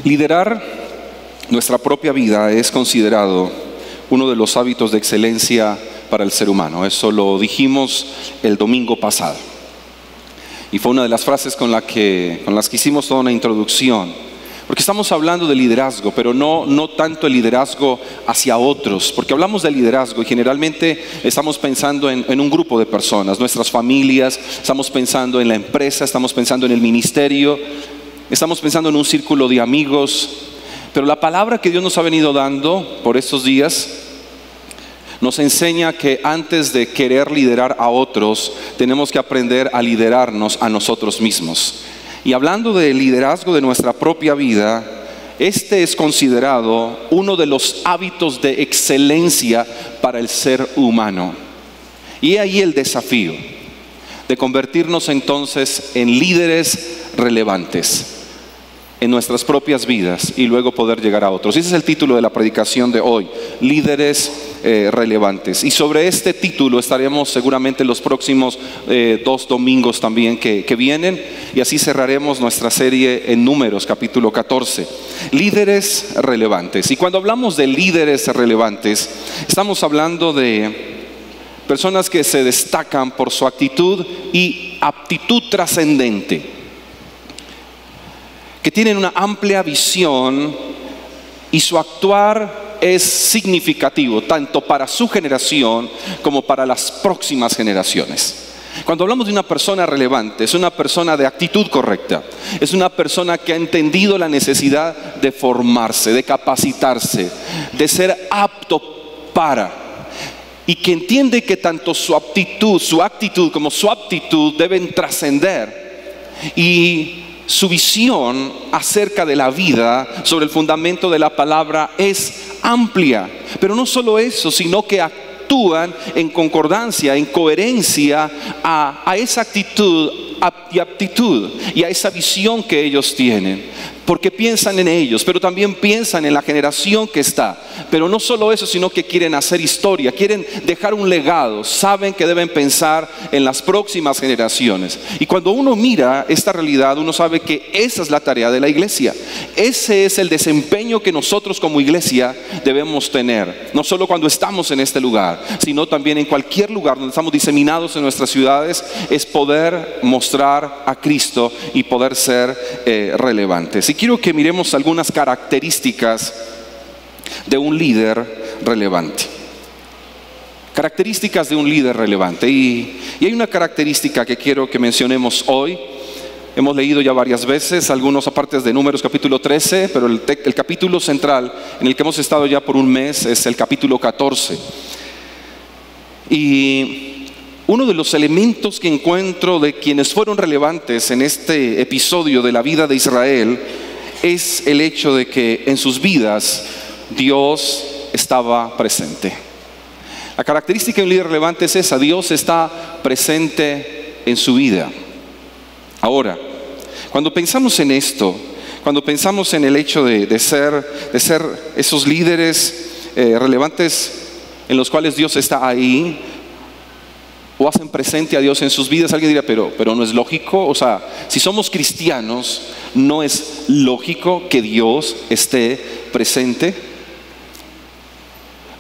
Liderar nuestra propia vida es considerado uno de los hábitos de excelencia para el ser humano. Eso lo dijimos el domingo pasado. Y fue una de las frases con las que hicimos toda una introducción. Porque estamos hablando de liderazgo, pero no tanto el liderazgo hacia otros. Porque hablamos de liderazgo y generalmente estamos pensando en un grupo de personas, nuestras familias, estamos pensando en la empresa, estamos pensando en el ministerio, estamos pensando en un círculo de amigos. Pero la palabra que Dios nos ha venido dando por estos días nos enseña que antes de querer liderar a otros, tenemos que aprender a liderarnos a nosotros mismos. Y hablando de liderazgo de nuestra propia vida, este es considerado uno de los hábitos de excelencia para el ser humano. Y ahí el desafío de convertirnos entonces en líderes relevantes en nuestras propias vidas y luego poder llegar a otros. Ese es el título de la predicación de hoy, líderes relevantes. Y sobre este título estaremos seguramente los próximos 2 domingos también que vienen, y así cerraremos nuestra serie en Números, capítulo 14. Líderes relevantes. Y cuando hablamos de líderes relevantes, estamos hablando de personas que se destacan por su actitud y aptitud trascendente, que tienen una amplia visión y su actuar es significativo tanto para su generación como para las próximas generaciones. Cuando hablamos de una persona relevante, es una persona de actitud correcta, es una persona que ha entendido la necesidad de formarse, de capacitarse, de ser apto para, y que entiende que tanto su actitud como su aptitud deben trascender, y su visión acerca de la vida sobre el fundamento de la palabra es amplia. Pero no solo eso, sino que actúan en concordancia, en coherencia a esa actitud y aptitud y a esa visión que ellos tienen. Porque piensan en ellos, pero también piensan en la generación que está. Pero no solo eso, sino que quieren hacer historia, quieren dejar un legado. Saben que deben pensar en las próximas generaciones. Y cuando uno mira esta realidad, uno sabe que esa es la tarea de la iglesia. Ese es el desempeño que nosotros como iglesia debemos tener. No solo cuando estamos en este lugar, sino también en cualquier lugar donde estamos diseminados en nuestras ciudades, es poder mostrar a Cristo y poder ser relevantes. Y quiero que miremos algunas características de un líder relevante. Características de un líder relevante. Y hay una característica que quiero que mencionemos hoy. Hemos leído ya varias veces algunos apartes de Números capítulo 13, pero el capítulo central en el que hemos estado ya por un mes es el capítulo 14. Y uno de los elementos que encuentro de quienes fueron relevantes en este episodio de la vida de Israel es el hecho de que en sus vidas Dios estaba presente. La característica de un líder relevante es esa: Dios está presente en su vida. Ahora, cuando pensamos en esto, cuando pensamos en el hecho de ser esos líderes relevantes en los cuales Dios está ahí, o hacen presente a Dios en sus vidas, alguien dirá, pero no es lógico. O sea, si somos cristianos, ¿no es lógico que Dios esté presente?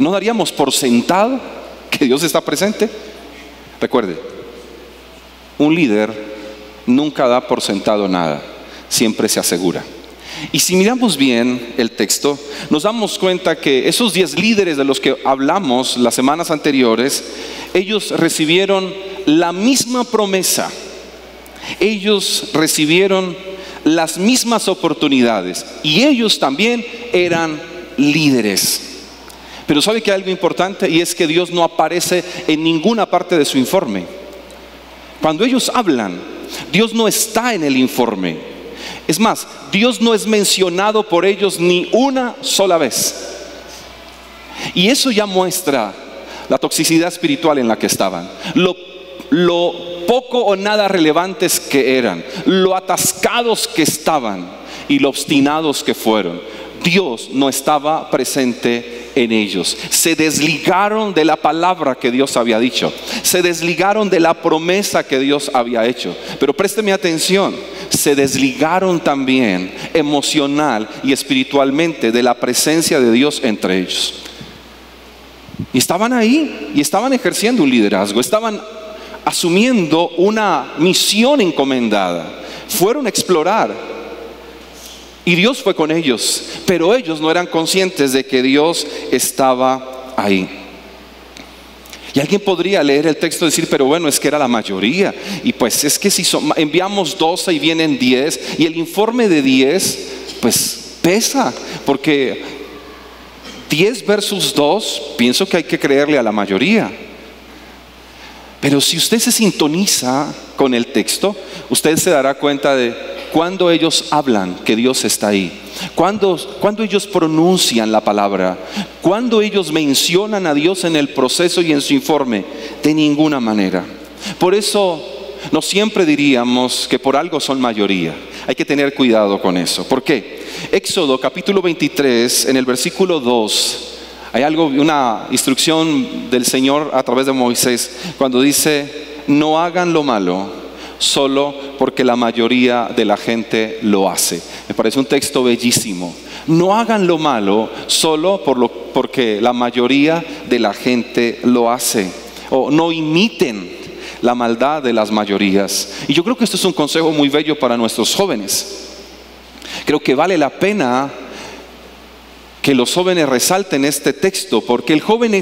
¿No daríamos por sentado que Dios está presente? Recuerde, un líder nunca da por sentado nada, siempre se asegura. Y si miramos bien el texto, nos damos cuenta que esos 10 líderes de los que hablamos las semanas anteriores, ellos recibieron la misma promesa, ellos recibieron las mismas oportunidades y ellos también eran líderes. Pero ¿sabe que hay algo importante? Y es que Dios no aparece en ninguna parte de su informe. Cuando ellos hablan, Dios no está en el informe. Es más, Dios no es mencionado por ellos ni una sola vez. Y eso ya muestra la toxicidad espiritual en la que estaban, lo poco o nada relevantes que eran, lo atascados que estaban y lo obstinados que fueron. Dios no estaba presente en ellos. Se desligaron de la palabra que Dios había dicho. Se desligaron de la promesa que Dios había hecho. Pero présteme atención, se desligaron también emocional y espiritualmente de la presencia de Dios entre ellos. Y estaban ahí y estaban ejerciendo un liderazgo, estaban asumiendo una misión encomendada. Fueron a explorar. Y Dios fue con ellos, pero ellos no eran conscientes de que Dios estaba ahí. Y alguien podría leer el texto y decir, pero bueno, es que era la mayoría. Y pues es que si enviamos 12 y vienen 10, y el informe de 10, pues pesa, porque 10 versus 2, pienso que hay que creerle a la mayoría. Pero si usted se sintoniza con el texto, usted se dará cuenta de cuando ellos hablan que Dios está ahí, cuando ellos pronuncian la palabra, cuando ellos mencionan a Dios en el proceso y en su informe, de ninguna manera. Por eso no siempre diríamos que por algo son mayoría. Hay que tener cuidado con eso. ¿Por qué? Éxodo capítulo 23, en el versículo 2, hay una instrucción del Señor a través de Moisés, cuando dice, no hagan lo malo solo porque la mayoría de la gente lo hace. Me parece un texto bellísimo. No hagan lo malo solo porque la mayoría de la gente lo hace. O no imiten la maldad de las mayorías. Y yo creo que esto es un consejo muy bello para nuestros jóvenes. Creo que vale la pena que los jóvenes resalten este texto, porque el joven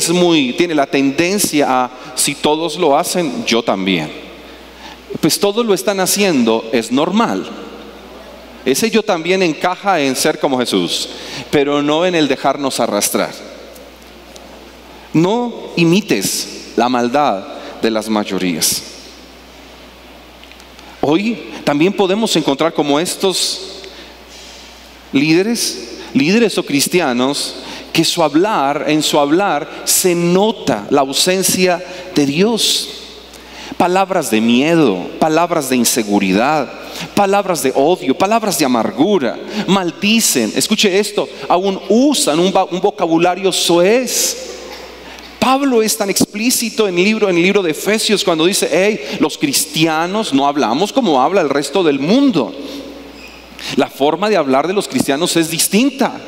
tiene la tendencia a, si todos lo hacen, yo también. Pues todos lo están haciendo, es normal. Ese yo también encaja en ser como Jesús, pero no en el dejarnos arrastrar. No imites la maldad de las mayorías. Hoy también podemos encontrar como estos líderes o cristianos que en su hablar se nota la ausencia de Dios. Palabras de miedo, palabras de inseguridad, palabras de odio, palabras de amargura, maldicen. Escuche esto, aún usan un vocabulario soez. Pablo es tan explícito en el libro de Efesios cuando dice, hey, los cristianos no hablamos como habla el resto del mundo. La forma de hablar de los cristianos es distinta.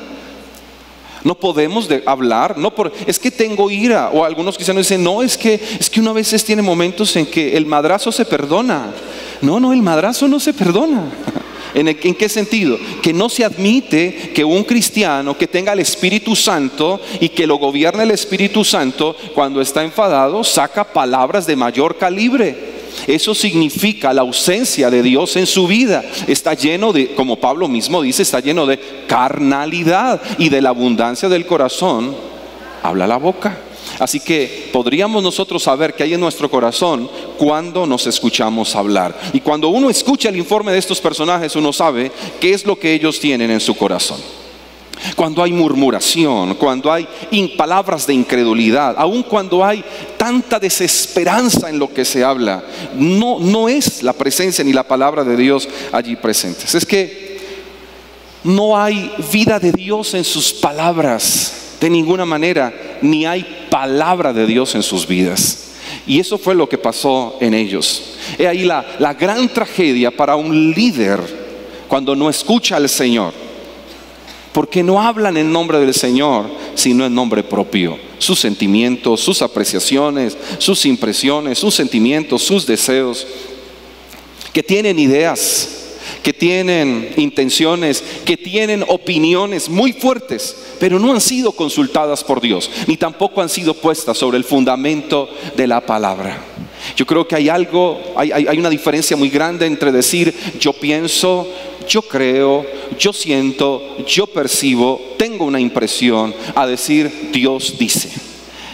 No podemos hablar, es que tengo ira. O algunos cristianos dicen, no, es que uno a veces tiene momentos en que el madrazo se perdona. No, el madrazo no se perdona. ¿En qué sentido? Que no se admite que un cristiano que tenga el Espíritu Santo y que lo gobierne el Espíritu Santo, cuando está enfadado, saca palabras de mayor calibre. Eso significa la ausencia de Dios en su vida. Está lleno de, como Pablo mismo dice, está lleno de carnalidad, y de la abundancia del corazón habla la boca. Así que podríamos nosotros saber qué hay en nuestro corazón cuando nos escuchamos hablar. Y cuando uno escucha el informe de estos personajes, uno sabe qué es lo que ellos tienen en su corazón. Cuando hay murmuración, cuando hay palabras de incredulidad, aun cuando hay tanta desesperanza en lo que se habla, no es la presencia ni la palabra de Dios allí presentes. Es que no hay vida de Dios en sus palabras de ninguna manera, ni hay palabra de Dios en sus vidas. Y eso fue lo que pasó en ellos. He ahí la gran tragedia para un líder cuando no escucha al Señor, porque no hablan en nombre del Señor, sino en nombre propio. Sus sentimientos, sus apreciaciones, sus impresiones, sus sentimientos, sus deseos, que tienen ideas, que tienen intenciones, que tienen opiniones muy fuertes, pero no han sido consultadas por Dios, ni tampoco han sido puestas sobre el fundamento de la palabra. Yo creo que hay una diferencia muy grande entre decir yo pienso, yo creo, yo siento, yo percibo, tengo una impresión, a decir Dios dice.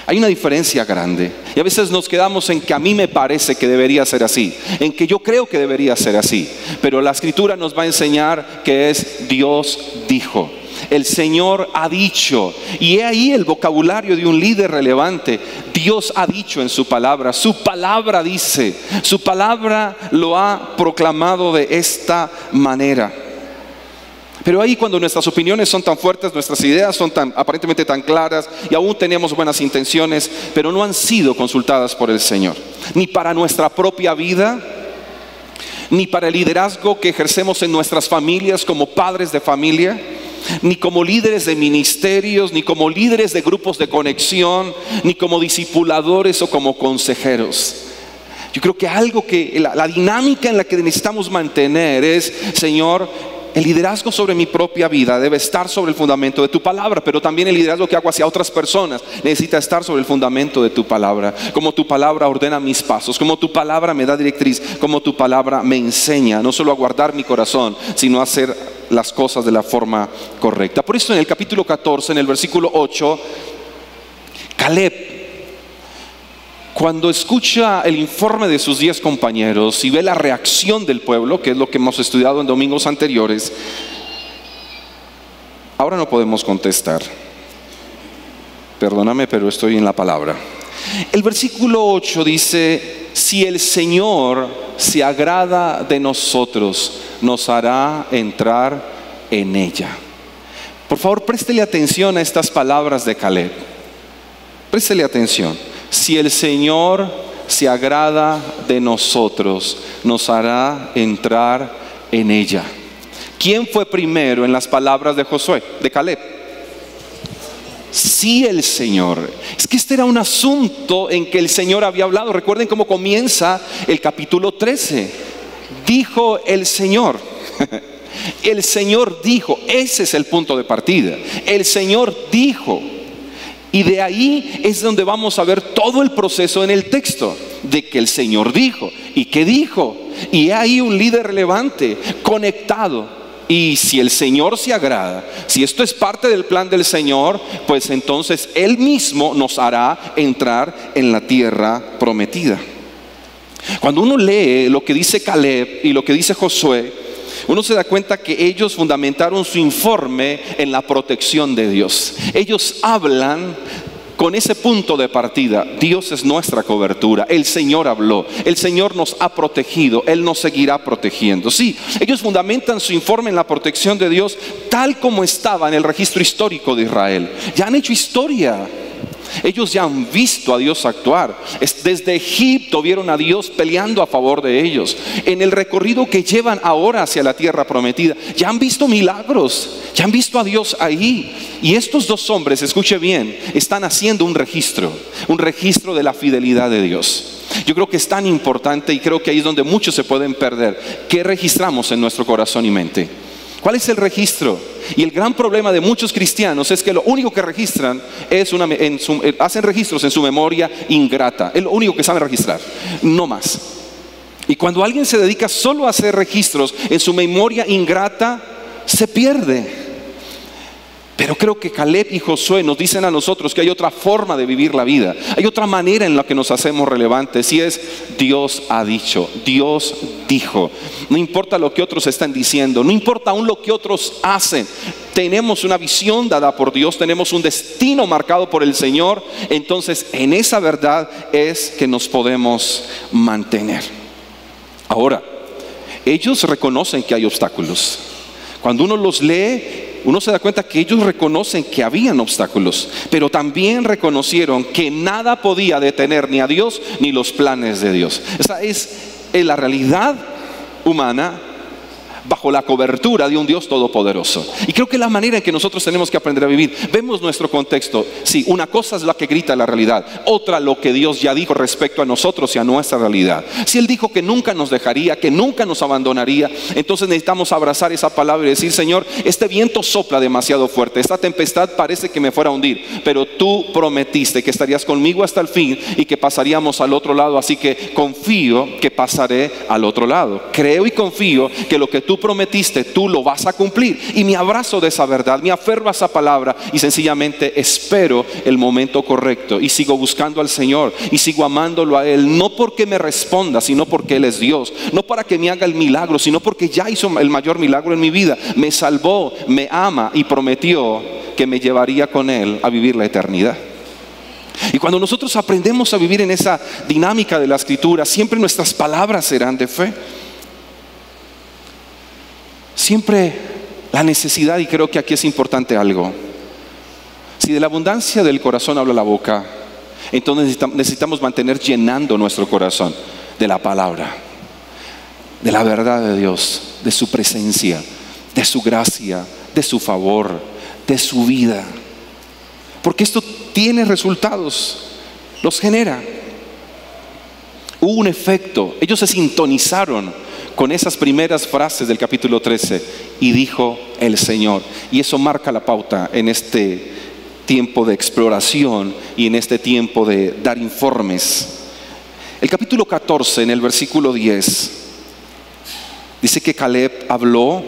Hay una diferencia grande, y a veces nos quedamos en que a mí me parece que debería ser así, en que yo creo que debería ser así, pero la Escritura nos va a enseñar que es Dios dijo, el Señor ha dicho. Y he ahí el vocabulario de un líder relevante. Dios ha dicho en su palabra dice, su palabra lo ha proclamado de esta manera. Pero ahí, cuando nuestras opiniones son tan fuertes, nuestras ideas son aparentemente tan claras, y aún tenemos buenas intenciones, pero no han sido consultadas por el Señor, ni para nuestra propia vida, ni para el liderazgo que ejercemos en nuestras familias como padres de familia, ni como líderes de ministerios, ni como líderes de grupos de conexión, ni como discipuladores o como consejeros. Yo creo que algo que la dinámica en la que necesitamos mantener es: Señor, el liderazgo sobre mi propia vida debe estar sobre el fundamento de tu palabra, pero también el liderazgo que hago hacia otras personas necesita estar sobre el fundamento de tu palabra. Como tu palabra ordena mis pasos, como tu palabra me da directriz, como tu palabra me enseña no solo a guardar mi corazón, sino a hacer las cosas de la forma correcta. Por eso en el capítulo 14, en el versículo 8, Caleb, cuando escucha el informe de sus 10 compañeros y ve la reacción del pueblo, que es lo que hemos estudiado en domingos anteriores, ahora no podemos contestar. Perdóname, pero estoy en la palabra. El versículo 8 dice: si el Señor se agrada de nosotros, nos hará entrar en ella. Por favor, préstele atención a estas palabras de Caleb. Préstele atención. Si el Señor se agrada de nosotros, nos hará entrar en ella. ¿Quién fue primero en las palabras de Josué, de Caleb? Sí, el Señor. Es que este era un asunto en que el Señor había hablado. Recuerden cómo comienza el capítulo 13. Dijo el Señor. El Señor dijo. Ese es el punto de partida. El Señor dijo. Y de ahí es donde vamos a ver todo el proceso en el texto, de que el Señor dijo. ¿Y qué dijo? Y hay un líder relevante, conectado. Y si el Señor se agrada, si esto es parte del plan del Señor, pues entonces Él mismo nos hará entrar en la tierra prometida. Cuando uno lee lo que dice Caleb y lo que dice Josué, uno se da cuenta que ellos fundamentaron su informe en la protección de Dios. Ellos hablan con ese punto de partida: Dios es nuestra cobertura, el Señor habló, el Señor nos ha protegido, Él nos seguirá protegiendo. Sí, ellos fundamentan su informe en la protección de Dios, tal como estaba en el registro histórico de Israel. Ya han hecho historia. Ellos ya han visto a Dios actuar. Desde Egipto vieron a Dios peleando a favor de ellos. En el recorrido que llevan ahora hacia la tierra prometida, ya han visto milagros, ya han visto a Dios ahí. Y estos dos hombres, escuche bien, están haciendo un registro de la fidelidad de Dios. Yo creo que es tan importante, y creo que ahí es donde muchos se pueden perder. ¿Qué registramos en nuestro corazón y mente? ¿Cuál es el registro? Y el gran problema de muchos cristianos es que lo único que registran es hacen registros en su memoria ingrata. Es lo único que saben registrar, no más. Y cuando alguien se dedica solo a hacer registros en su memoria ingrata, se pierde. Pero creo que Caleb y Josué nos dicen a nosotros que hay otra forma de vivir la vida. Hay otra manera en la que nos hacemos relevantes, y es: Dios ha dicho, Dios dijo. No importa lo que otros están diciendo, no importa aún lo que otros hacen. Tenemos una visión dada por Dios, tenemos un destino marcado por el Señor. Entonces en esa verdad es que nos podemos mantener. Ahora, ellos reconocen que hay obstáculos. Cuando uno los lee, uno se da cuenta que ellos reconocen que habían obstáculos, pero también reconocieron que nada podía detener ni a Dios ni los planes de Dios. Esa es la realidad humana bajo la cobertura de un Dios todopoderoso. Y creo que la manera en que nosotros tenemos que aprender a vivir, vemos nuestro contexto. Sí, una cosa es la que grita la realidad, otra lo que Dios ya dijo respecto a nosotros y a nuestra realidad. Si Él dijo que nunca nos dejaría, que nunca nos abandonaría, entonces necesitamos abrazar esa palabra y decir: Señor, este viento sopla demasiado fuerte, esta tempestad parece que me fuera a hundir, pero tú prometiste que estarías conmigo hasta el fin y que pasaríamos al otro lado, así que confío que pasaré al otro lado. Creo y confío que lo que tú prometiste, tú lo vas a cumplir. Y me abrazo de esa verdad, me aferro a esa palabra y sencillamente espero el momento correcto y sigo buscando al Señor y sigo amándolo a Él, no porque me responda, sino porque Él es Dios, no para que me haga el milagro, sino porque ya hizo el mayor milagro en mi vida. Me salvó, me ama y prometió que me llevaría con Él a vivir la eternidad. Y cuando nosotros aprendemos a vivir en esa dinámica de la Escritura, siempre nuestras palabras serán de fe. Siempre la necesidad, y creo que aquí es importante algo. Si de la abundancia del corazón habla la boca, entonces necesitamos mantener llenando nuestro corazón de la palabra, de la verdad de Dios, de su presencia, de su gracia, de su favor, de su vida. Porque esto tiene resultados, los genera. Hubo un efecto, ellos se sintonizaron con esas primeras frases del capítulo 13, y dijo el Señor. Y eso marca la pauta en este tiempo de exploración y en este tiempo de dar informes. El capítulo 14, en el versículo 10, dice que Caleb habló,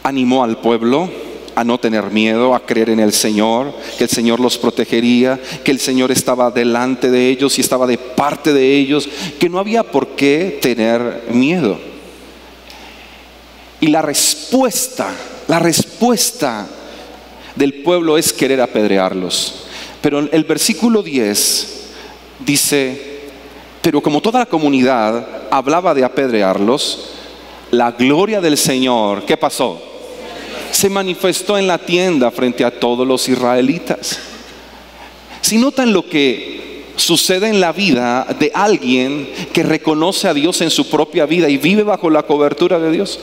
animó al pueblo a no tener miedo, a creer en el Señor, que el Señor los protegería, que el Señor estaba delante de ellos y estaba de parte de ellos, que no había por qué tener miedo. Y la respuesta del pueblo es querer apedrearlos. Pero el versículo 10 dice: pero como toda la comunidad hablaba de apedrearlos, la gloria del Señor, ¿qué pasó? Se manifestó en la tienda frente a todos los israelitas. Si notan lo que sucede en la vida de alguien que reconoce a Dios en su propia vida y vive bajo la cobertura de Dios,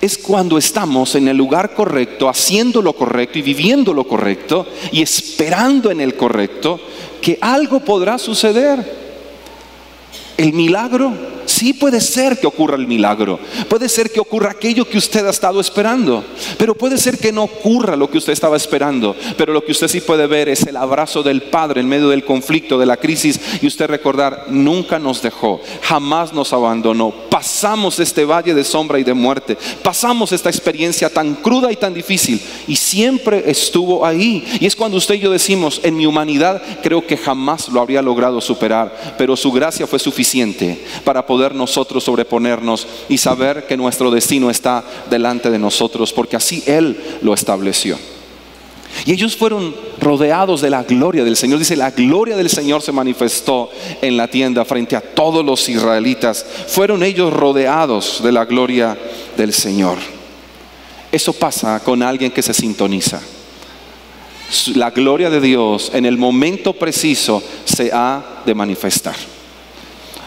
es cuando estamos en el lugar correcto, haciendo lo correcto y viviendo lo correcto y esperando en el correcto, que algo podrá suceder. El milagro, sí, puede ser que ocurra el milagro, puede ser que ocurra aquello que usted ha estado esperando, pero puede ser que no ocurra lo que usted estaba esperando. Pero lo que usted sí puede ver es el abrazo del Padre en medio del conflicto, de la crisis, y usted recordar: nunca nos dejó, jamás nos abandonó. Pasamos este valle de sombra y de muerte, pasamos esta experiencia tan cruda y tan difícil, y siempre estuvo ahí. Y es cuando usted y yo decimos: en mi humanidad creo que jamás lo habría logrado superar, pero su gracia fue suficiente para poder nosotros sobreponernos y saber que nuestro destino está delante de nosotros, porque así Él lo estableció. Y ellos fueron rodeados de la gloria del Señor. Dice: la gloria del Señor se manifestó en la tienda frente a todos los israelitas. Fueron ellos rodeados de la gloria del Señor. Eso pasa con alguien que se sintoniza. La gloria de Dios en el momento preciso se ha de manifestar.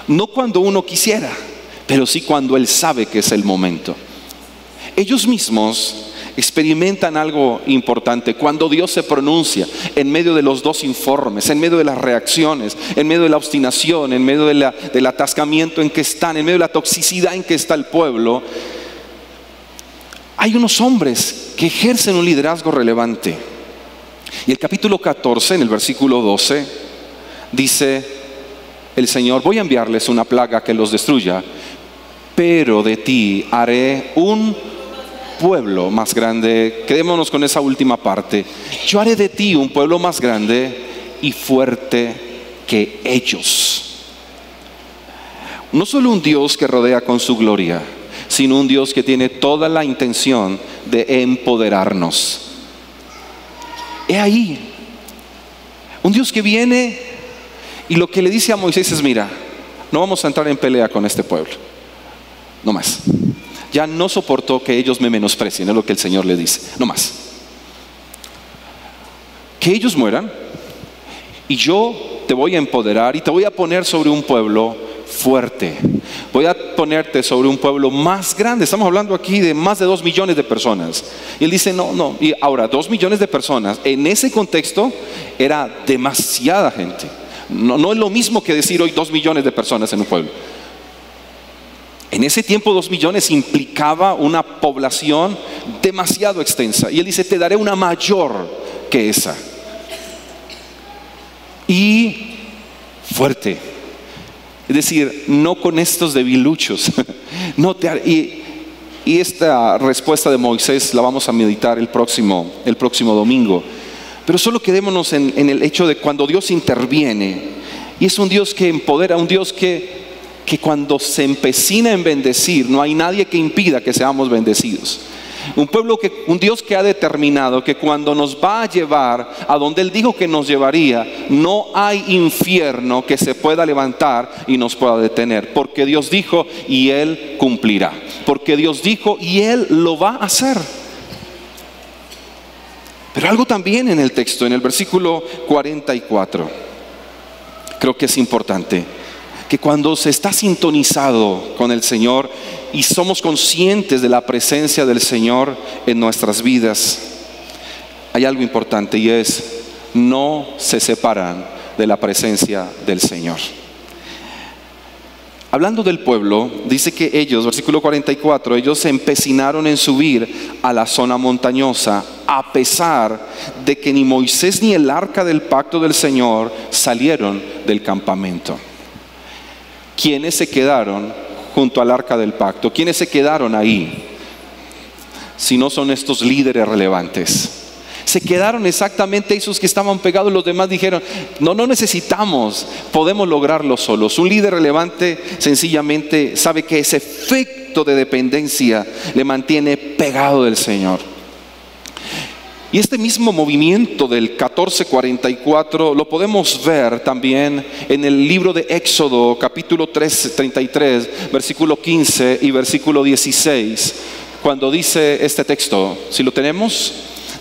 No cuando uno quisiera, pero sí cuando Él sabe que es el momento. Ellos mismos experimentan algo importante cuando Dios se pronuncia en medio de los dos informes, en medio de las reacciones, en medio de la obstinación, en medio del atascamiento en que están, en medio de la toxicidad en que está el pueblo. Hay unos hombres que ejercen un liderazgo relevante. Y el capítulo 14, en el versículo 12, dice el Señor: voy a enviarles una plaga que los destruya, pero de ti haré un pueblo más grande. Quedémonos con esa última parte. Yo haré de ti un pueblo más grande y fuerte que ellos. No solo un Dios que rodea con su gloria, sino un Dios que tiene toda la intención de empoderarnos. He ahí un Dios que viene y lo que le dice a Moisés es: mira, no vamos a entrar en pelea con este pueblo, no más. Ya no soportó que ellos me menosprecien, es lo que el Señor le dice, no más. Que ellos mueran y yo te voy a empoderar y te voy a poner sobre un pueblo fuerte. Voy a ponerte sobre un pueblo más grande. Estamos hablando aquí de más de 2 millones de personas. Y él dice: no. Y ahora 2 millones de personas en ese contexto era demasiada gente. No es lo mismo que decir hoy 2 millones de personas en un pueblo. En ese tiempo 2 millones implicaba una población demasiado extensa. Y él dice: te daré una mayor que esa. Y fuerte. Es decir, no con estos debiluchos. No te haré. Y esta respuesta de Moisés la vamos a meditar el próximo domingo. Pero solo quedémonos en el hecho de cuando Dios interviene. Y es un Dios que empodera, un Dios que cuando se empecina en bendecir, no hay nadie que impida que seamos bendecidos. Un Dios que ha determinado que cuando nos va a llevar a donde Él dijo que nos llevaría, no hay infierno que se pueda levantar y nos pueda detener. Porque Dios dijo y Él cumplirá. Porque Dios dijo y Él lo va a hacer. Pero algo también en el texto, en el versículo 44, creo que es importante. Que cuando se está sintonizado con el Señor y somos conscientes de la presencia del Señor en nuestras vidas, hay algo importante y es: no se separan de la presencia del Señor. Hablando del pueblo, dice que ellos, versículo 44, ellos se empecinaron en subir a la zona montañosa, a pesar de que ni Moisés ni el arca del pacto del Señor salieron del campamento. ¿Quiénes se quedaron junto al arca del pacto? ¿Quiénes se quedaron ahí? Si no son estos líderes relevantes. Se quedaron exactamente esos que estaban pegados. Los demás dijeron: no necesitamos, podemos lograrlo solos. Un líder relevante sencillamente sabe que ese efecto de dependencia le mantiene pegado del Señor. Y este mismo movimiento del 1444 lo podemos ver también en el libro de Éxodo, capítulo 33, versículo 15 y versículo 16, cuando dice este texto. Si lo tenemos,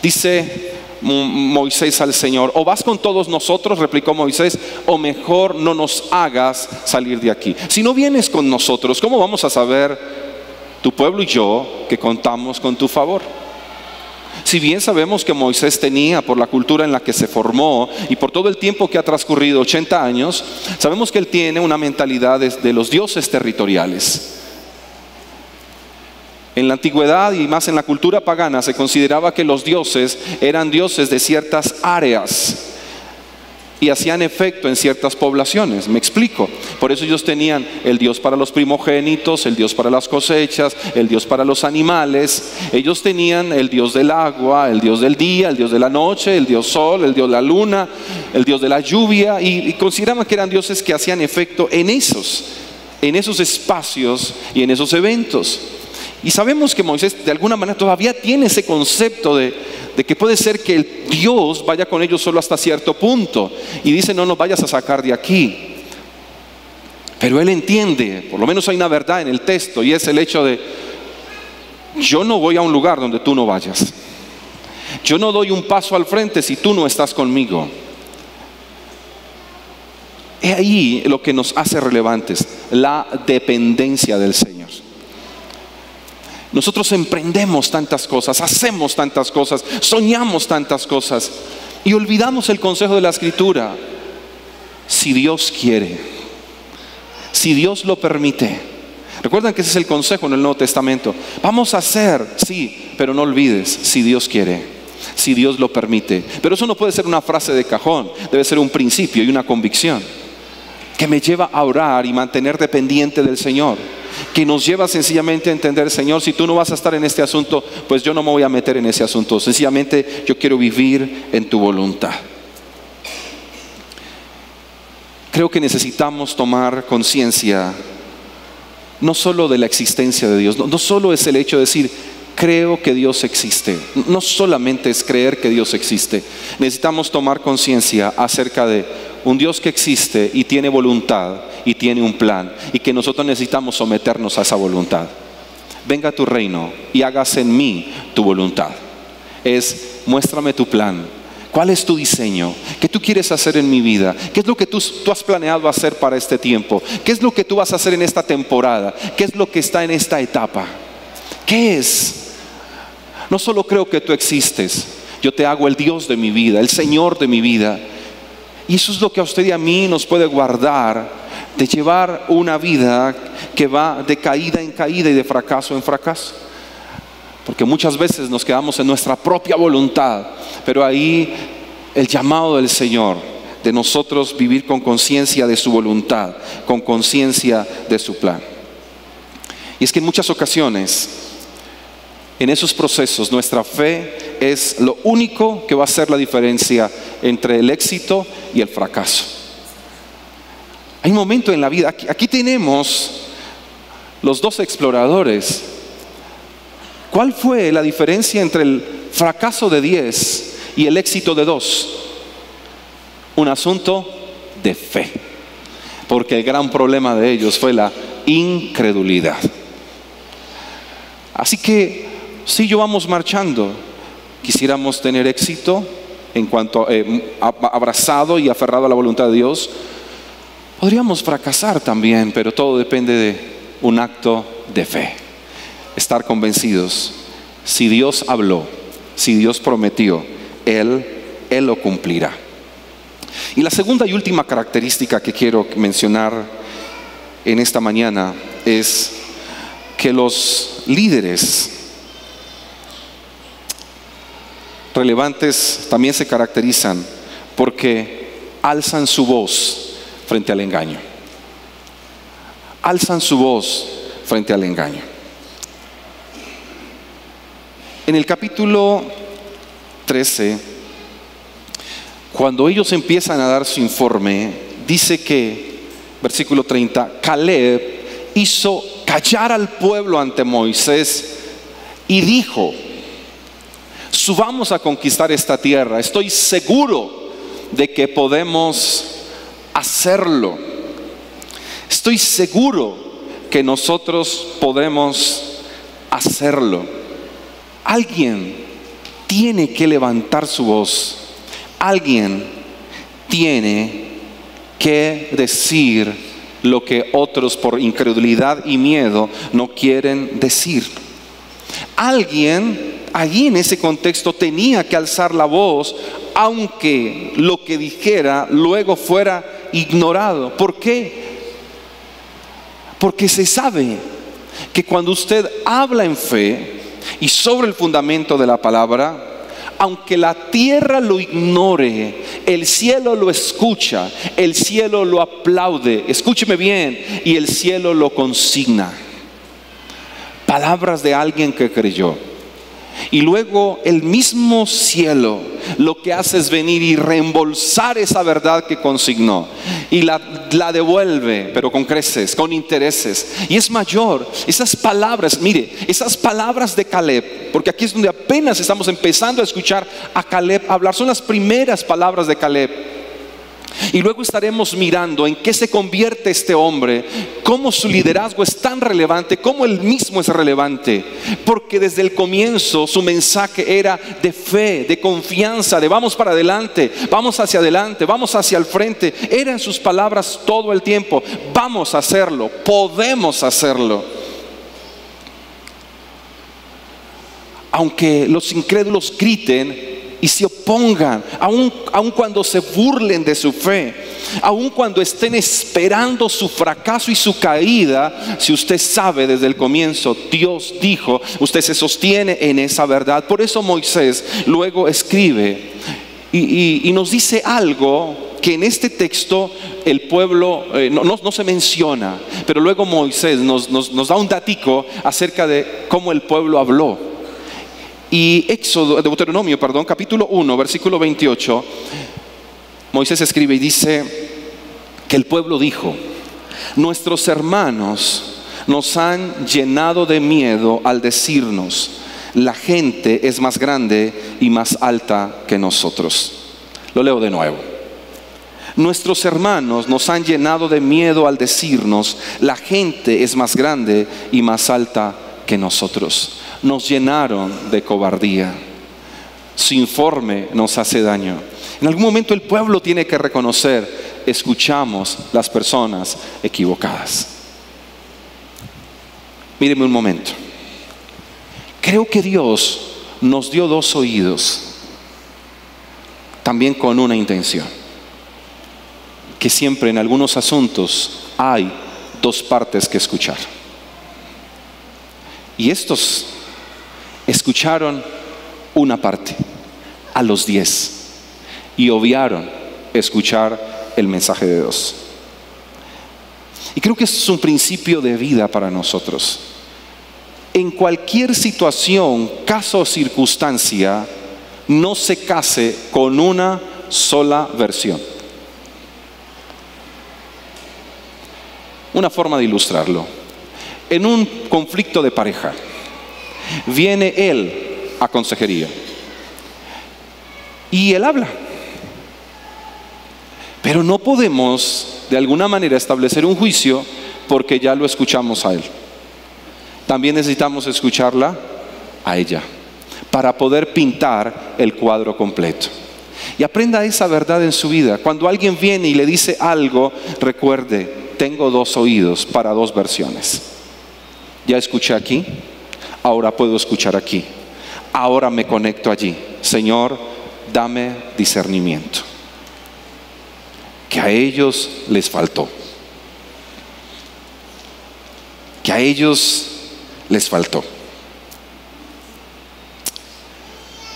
dice Moisés al Señor: o vas con todos nosotros, replicó Moisés, o mejor no nos hagas salir de aquí. Si no vienes con nosotros, ¿cómo vamos a saber, tu pueblo y yo, que contamos con tu favor? Si bien sabemos que Moisés tenía, por la cultura en la que se formó y por todo el tiempo que ha transcurrido, 80 años, sabemos que él tiene una mentalidad de los dioses territoriales. En la antigüedad y más en la cultura pagana se consideraba que los dioses eran dioses de ciertas áreas y hacían efecto en ciertas poblaciones. Me explico. Por eso ellos tenían el Dios para los primogénitos, el Dios para las cosechas, el Dios para los animales. Ellos tenían el Dios del agua, el Dios del día, el Dios de la noche, el Dios sol, el Dios de la luna, el Dios de la lluvia, y consideraban que eran dioses que hacían efecto en esos espacios y en esos eventos. Y sabemos que Moisés de alguna manera todavía tiene ese concepto de que puede ser que el Dios vaya con ellos solo hasta cierto punto y dice: no nos vayas a sacar de aquí. Pero él entiende, por lo menos hay una verdad en el texto, y es el hecho de: yo no voy a un lugar donde tú no vayas. Yo no doy un paso al frente si tú no estás conmigo. Es ahí lo que nos hace relevantes, la dependencia del Señor. Nosotros emprendemos tantas cosas, hacemos tantas cosas, soñamos tantas cosas y olvidamos el consejo de la Escritura. Si Dios quiere, si Dios lo permite. Recuerdan que ese es el consejo en el Nuevo Testamento. Vamos a hacer, sí, pero no olvides: si Dios quiere, si Dios lo permite. Pero eso no puede ser una frase de cajón, debe ser un principio y una convicción que me lleva a orar y mantener dependiente del Señor, que nos lleva sencillamente a entender: Señor, si tú no vas a estar en este asunto, pues yo no me voy a meter en ese asunto. Sencillamente yo quiero vivir en tu voluntad. Creo que necesitamos tomar conciencia no solo de la existencia de Dios, no solo es el hecho de decir: creo que Dios existe. No solamente es creer que Dios existe. Necesitamos tomar conciencia acerca de un Dios que existe y tiene voluntad y tiene un plan, y que nosotros necesitamos someternos a esa voluntad. Venga tu reino y hágase en mí tu voluntad. Es: muéstrame tu plan. ¿Cuál es tu diseño? ¿Qué tú quieres hacer en mi vida? ¿Qué es lo que tú has planeado hacer para este tiempo? ¿Qué es lo que tú vas a hacer en esta temporada? ¿Qué es lo que está en esta etapa? ¿Qué es? No solo creo que tú existes, yo te hago el Dios de mi vida, el Señor de mi vida. Y eso es lo que a usted y a mí nos puede guardar de llevar una vida que va de caída en caída y de fracaso en fracaso. Porque muchas veces nos quedamos en nuestra propia voluntad, pero ahí el llamado del Señor, de nosotros vivir con conciencia de su voluntad, con conciencia de su plan. Y es que en muchas ocasiones, en esos procesos, nuestra fe es lo único que va a hacer la diferencia entre el éxito y el fracaso. Hay un momento en la vida, aquí tenemos los dos exploradores ¿Cuál fue la diferencia entre el fracaso de 10 y el éxito de 2? Un asunto de fe. Porque el gran problema de ellos fue la incredulidad. Así que si yo vamos marchando, quisiéramos tener éxito en cuanto abrazado y aferrado a la voluntad de Dios, podríamos fracasar también, pero todo depende de un acto de fe. Estar convencidos, si Dios habló, si Dios prometió, Él lo cumplirá. Y la segunda y última característica que quiero mencionar en esta mañana es que los líderes relevantes también se caracterizan porque alzan su voz frente al engaño. Alzan su voz frente al engaño. En el capítulo 13, cuando ellos empiezan a dar su informe, dice que, versículo 30, Caleb hizo callar al pueblo ante Moisés y dijo: subamos a conquistar esta tierra, estoy seguro de que podemos hacerlo. Estoy seguro que nosotros podemos hacerlo. Alguien tiene que levantar su voz. Alguien tiene que decir lo que otros por incredulidad y miedo no quieren decir. Alguien allí en ese contexto tenía que alzar la voz, aunque lo que dijera luego fuera ignorado. ¿Por qué? Porque se sabe que cuando usted habla en fe y sobre el fundamento de la palabra, aunque la tierra lo ignore, el cielo lo escucha, el cielo lo aplaude, escúcheme bien, y el cielo lo consigna. Palabras de alguien que creyó. Y luego el mismo cielo lo que hace es venir y reembolsar esa verdad que consignó y la devuelve, pero con creces, con intereses. Y es mayor. Esas palabras, mire, esas palabras de Caleb, porque aquí es donde apenas estamos empezando a escuchar a Caleb hablar, son las primeras palabras de Caleb. Y luego estaremos mirando en qué se convierte este hombre, cómo su liderazgo es tan relevante, cómo él mismo es relevante. Porque desde el comienzo su mensaje era de fe, de confianza, de vamos para adelante, vamos hacia adelante, vamos hacia el frente. Eran sus palabras todo el tiempo: vamos a hacerlo, podemos hacerlo. Aunque los incrédulos griten y se opongan, aun cuando se burlen de su fe, aun cuando estén esperando su fracaso y su caída, si usted sabe desde el comienzo, Dios dijo, usted se sostiene en esa verdad. Por eso Moisés luego escribe y nos dice algo que en este texto el pueblo no se menciona, pero luego Moisés nos da un datico acerca de cómo el pueblo habló. Y Deuteronomio, capítulo 1, versículo 28, Moisés escribe y dice que el pueblo dijo: nuestros hermanos nos han llenado de miedo al decirnos, la gente es más grande y más alta que nosotros. Lo leo de nuevo. Nuestros hermanos nos han llenado de miedo al decirnos, la gente es más grande y más alta que nosotros. Nos llenaron de cobardía. Su informe nos hace daño. En algún momento el pueblo tiene que reconocer: escuchamos las personas equivocadas. Míreme un momento. Creo que Dios nos dio dos oídos, también con una intención. Que siempre en algunos asuntos hay dos partes que escuchar. Y estos escucharon una parte, a los 10, y obviaron escuchar el mensaje de Dios. Y creo que es un principio de vida para nosotros. En cualquier situación, caso o circunstancia, no se case con una sola versión. Una forma de ilustrarlo: en un conflicto de pareja, Viene él a consejería y él habla. Pero no podemos de alguna manera establecer un juicio porque ya lo escuchamos a él. También necesitamos escucharla a ella para poder pintar el cuadro completo. Y aprenda esa verdad en su vida. Cuando alguien viene y le dice algo, recuerde, tengo dos oídos para dos versiones. Ya escuché aquí, ahora puedo escuchar aquí. Ahora me conecto allí. Señor, dame discernimiento. Que a ellos les faltó. Que a ellos les faltó.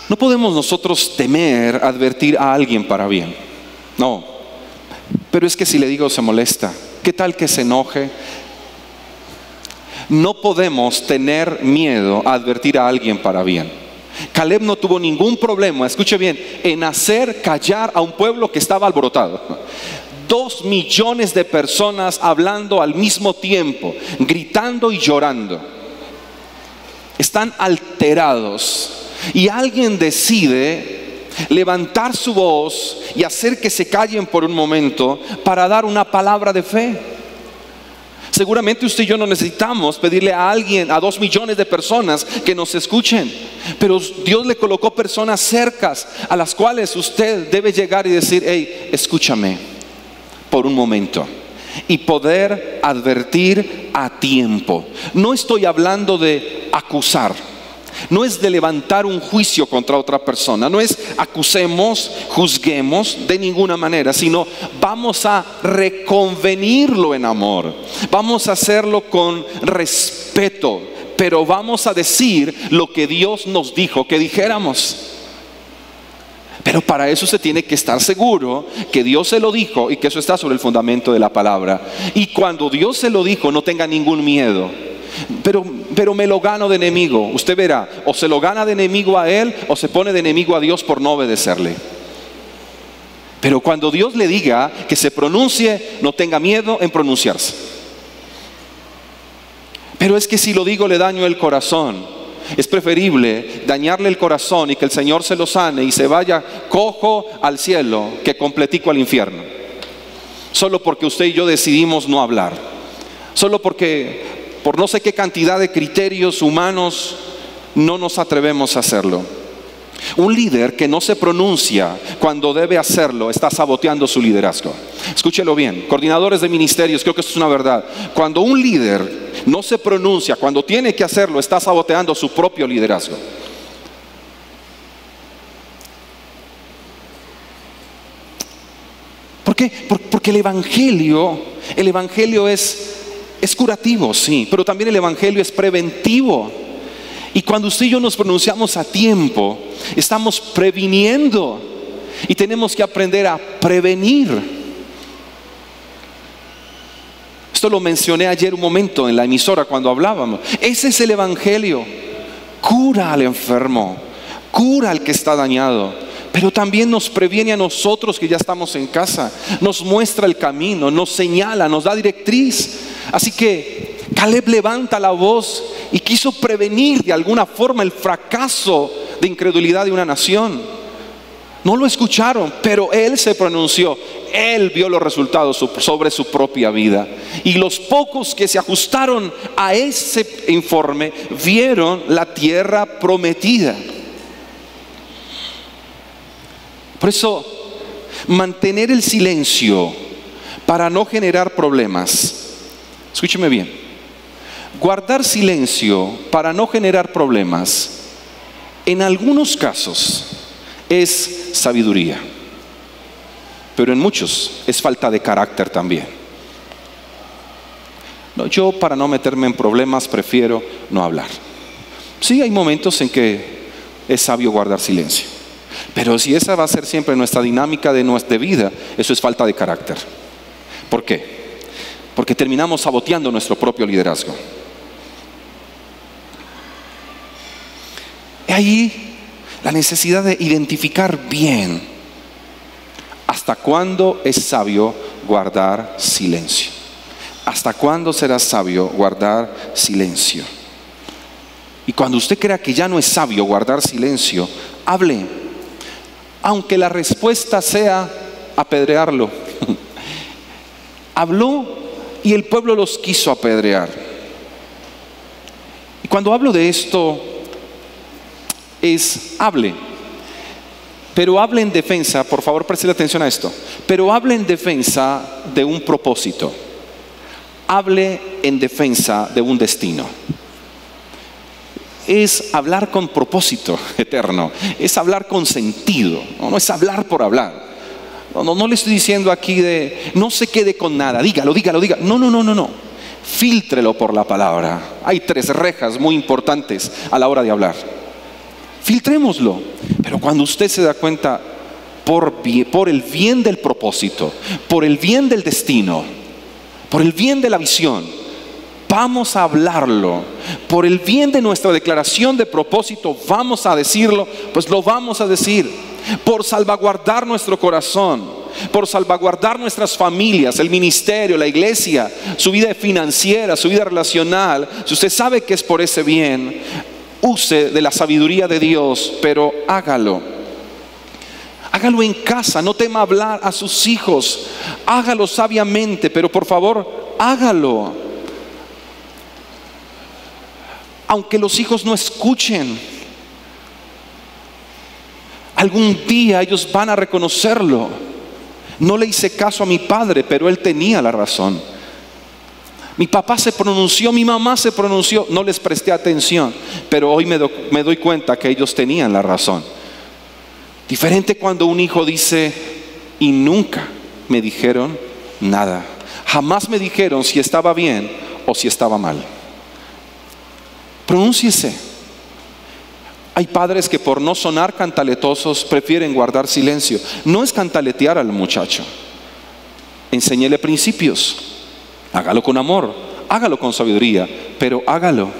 No podemos nosotros temer advertir a alguien para bien. No. Pero es que si le digo se molesta. ¿Qué tal que se enoje? No podemos tener miedo a advertir a alguien para bien. Caleb no tuvo ningún problema, escuche bien, en hacer callar a un pueblo que estaba alborotado. 2 millones de personas hablando al mismo tiempo, gritando y llorando. Están alterados. Y alguien decide levantar su voz y hacer que se callen por un momento para dar una palabra de fe. Seguramente usted y yo no necesitamos pedirle a alguien, a 2 millones de personas que nos escuchen, pero Dios le colocó personas cercas a las cuales usted debe llegar y decir: hey, escúchame por un momento, y poder advertir a tiempo. No estoy hablando de acusar, no es de levantar un juicio contra otra persona, no es acusemos, juzguemos de ninguna manera, sino vamos a reconvenirlo en amor, vamos a hacerlo con respeto, pero vamos a decir lo que Dios nos dijo que dijéramos. Pero para eso se tiene que estar seguro que Dios se lo dijo y que eso está sobre el fundamento de la palabra. Y cuando Dios se lo dijo, no tenga ningún miedo. Pero me lo gano de enemigo. Usted verá, o se lo gana de enemigo a él, o se pone de enemigo a Dios por no obedecerle. Pero cuando Dios le diga que se pronuncie, no tenga miedo en pronunciarse. Pero es que si lo digo le daño el corazón. Es preferible dañarle el corazón y que el Señor se lo sane y se vaya cojo al cielo que completico al infierno. Solo porque usted y yo decidimos no hablar. Solo porque por no sé qué cantidad de criterios humanos no nos atrevemos a hacerlo. Un líder que no se pronuncia cuando debe hacerlo está saboteando su liderazgo. Escúchelo bien, coordinadores de ministerios, creo que esto es una verdad. Cuando un líder no se pronuncia cuando tiene que hacerlo, está saboteando su propio liderazgo. ¿Por qué? Porque el evangelio es curativo, sí, pero también el evangelio es preventivo. Y cuando usted y yo nos pronunciamos a tiempo, estamos previniendo y tenemos que aprender a prevenir. Esto lo mencioné ayer un momento en la emisora cuando hablábamos. Ese es el evangelio. Cura al enfermo, cura al que está dañado, pero también nos previene a nosotros que ya estamos en casa. Nos muestra el camino, nos señala, nos da directriz. Así que Caleb levanta la voz y quiso prevenir de alguna forma el fracaso de incredulidad de una nación. No lo escucharon, pero él se pronunció. Él vio los resultados sobre su propia vida. Y los pocos que se ajustaron a ese informe vieron la tierra prometida. Por eso, mantener el silencio para no generar problemas. Escúcheme bien. Guardar silencio para no generar problemas, en algunos casos es sabiduría, pero en muchos es falta de carácter también. No, yo para no meterme en problemas prefiero no hablar. Sí, hay momentos en que es sabio guardar silencio, pero si esa va a ser siempre nuestra dinámica de nuestra vida, eso es falta de carácter. ¿Por qué? Porque terminamos saboteando nuestro propio liderazgo. Y ahí la necesidad de identificar bien hasta cuándo es sabio guardar silencio. ¿Hasta cuándo será sabio guardar silencio? Y cuando usted crea que ya no es sabio guardar silencio, hable, aunque la respuesta sea apedrearlo. Habló y el pueblo los quiso apedrear. Y cuando hablo de esto, hable, pero hable en defensa, por favor preste atención a esto, pero hable en defensa de un propósito, hable en defensa de un destino. Es hablar con propósito eterno, es hablar con sentido, no es hablar por hablar. No le estoy diciendo aquí de no se quede con nada, dígalo. No. Fíltrelo por la palabra. Hay 3 rejas muy importantes a la hora de hablar. Filtrémoslo. Pero cuando usted se da cuenta, por el bien del propósito, por el bien del destino, por el bien de la visión, vamos a hablarlo. Por el bien de nuestra declaración de propósito, vamos a decirlo, pues lo vamos a decir. Por salvaguardar nuestro corazón, por salvaguardar nuestras familias, el ministerio, la iglesia, su vida financiera, su vida relacional. Si usted sabe que es por ese bien, use de la sabiduría de Dios, pero hágalo. Hágalo en casa, no tema hablar a sus hijos. Hágalo sabiamente, pero por favor, hágalo. Aunque los hijos no escuchen, algún día ellos van a reconocerlo. No le hice caso a mi padre, pero él tenía la razón. Mi papá se pronunció, mi mamá se pronunció, no les presté atención, pero hoy me doy cuenta que ellos tenían la razón. Diferente cuando un hijo dice, y nunca me dijeron nada. Jamás me dijeron si estaba bien o si estaba mal. Pronúnciese. Hay padres que por no sonar cantaletosos prefieren guardar silencio. No es cantaletear al muchacho. Enséñele principios. Hágalo con amor, hágalo con sabiduría, pero hágalo.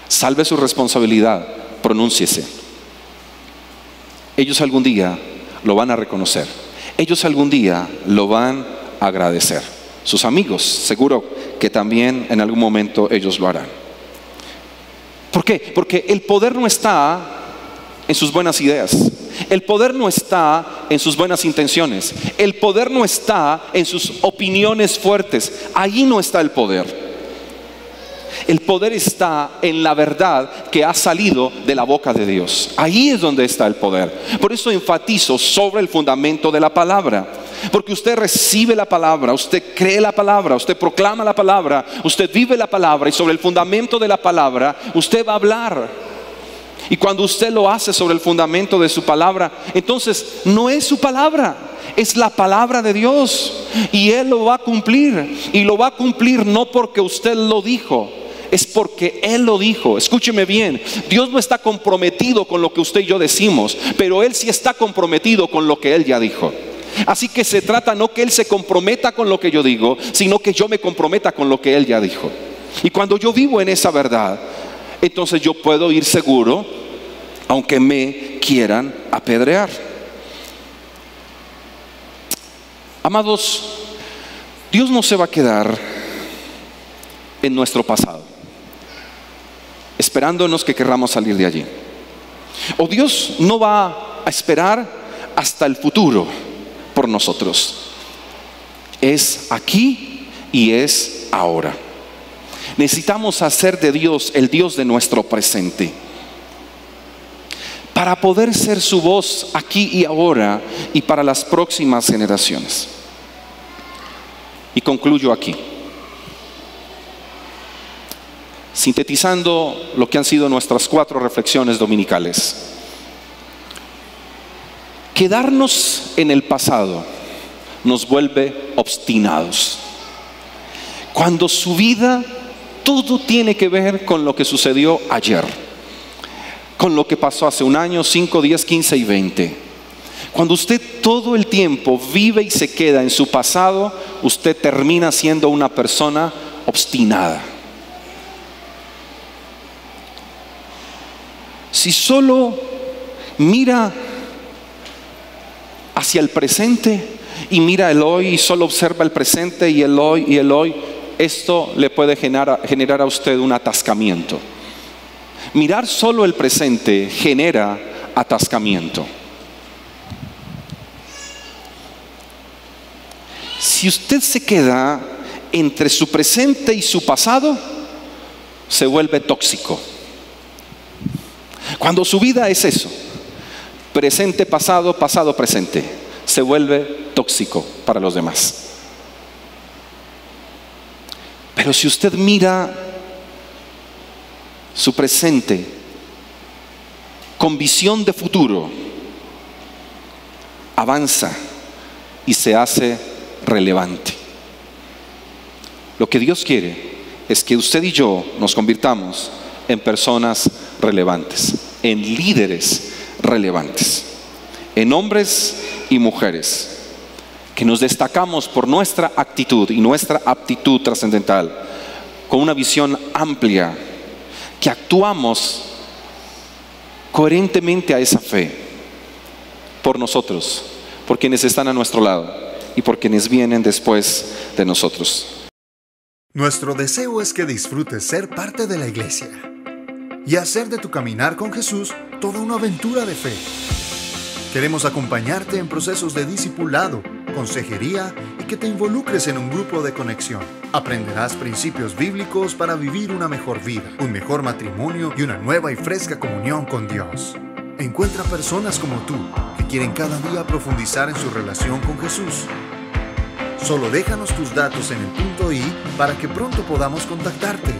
Salve su responsabilidad, pronúnciese. Ellos algún día lo van a reconocer. Ellos algún día lo van a agradecer. Sus amigos, seguro que también en algún momento ellos lo harán. ¿Por qué? Porque el poder no está en sus buenas ideas. El poder no está en sus buenas intenciones. El poder no está en sus opiniones fuertes. Allí no está el poder. El poder está en la verdad que ha salido de la boca de Dios. Ahí es donde está el poder. Por eso enfatizo sobre el fundamento de la palabra. Porque usted recibe la palabra, usted cree la palabra, usted proclama la palabra, usted vive la palabra, y sobre el fundamento de la palabra usted va a hablar. Y cuando usted lo hace sobre el fundamento de su palabra, entonces no es su palabra, es la palabra de Dios. Y Él lo va a cumplir. Y lo va a cumplir no porque usted lo dijo, es porque Él lo dijo. Escúcheme bien, Dios no está comprometido con lo que usted y yo decimos, pero Él sí está comprometido con lo que Él ya dijo. Así que se trata no que Él se comprometa con lo que yo digo, sino que yo me comprometa con lo que Él ya dijo. Y cuando yo vivo en esa verdad, entonces yo puedo ir seguro, aunque me quieran apedrear. Amados, Dios no se va a quedar en nuestro pasado, esperándonos que querramos salir de allí. O Dios no va a esperar hasta el futuro por nosotros. Es aquí y es ahora. Necesitamos hacer de Dios el Dios de nuestro presente, para poder ser su voz aquí y ahora y para las próximas generaciones. Y concluyo aquí, sintetizando lo que han sido nuestras 4 reflexiones dominicales. Quedarnos en el pasado nos vuelve obstinados. Cuando su vida todo tiene que ver con lo que sucedió ayer, con lo que pasó hace un año, 5, 10, 15 y 20. Cuando usted todo el tiempo vive y se queda en su pasado, usted termina siendo una persona obstinada. Si solo mira hacia el presente y mira el hoy y solo observa el presente y el hoy, esto le puede generar a usted un atascamiento. Mirar solo el presente genera atascamiento. Si usted se queda entre su presente y su pasado, se vuelve tóxico. Cuando su vida es eso, presente, pasado, pasado, presente, se vuelve tóxico para los demás. Pero si usted mira su presente con visión de futuro, avanza y se hace relevante. Lo que Dios quiere es que usted y yo nos convirtamos en personas relevantes, en líderes relevantes, en hombres y mujeres que nos destacamos por nuestra actitud y nuestra aptitud trascendental, con una visión amplia, que actuamos coherentemente a esa fe por nosotros, por quienes están a nuestro lado y por quienes vienen después de nosotros. Nuestro deseo es que disfrutes ser parte de la iglesia y hacer de tu caminar con Jesús toda una aventura de fe. Queremos acompañarte en procesos de discipulado, consejería y que te involucres en un grupo de conexión. Aprenderás principios bíblicos para vivir una mejor vida, un mejor matrimonio y una nueva y fresca comunión con Dios. Encuentra personas como tú que quieren cada día profundizar en su relación con Jesús. Solo déjanos tus datos en el punto I para que pronto podamos contactarte.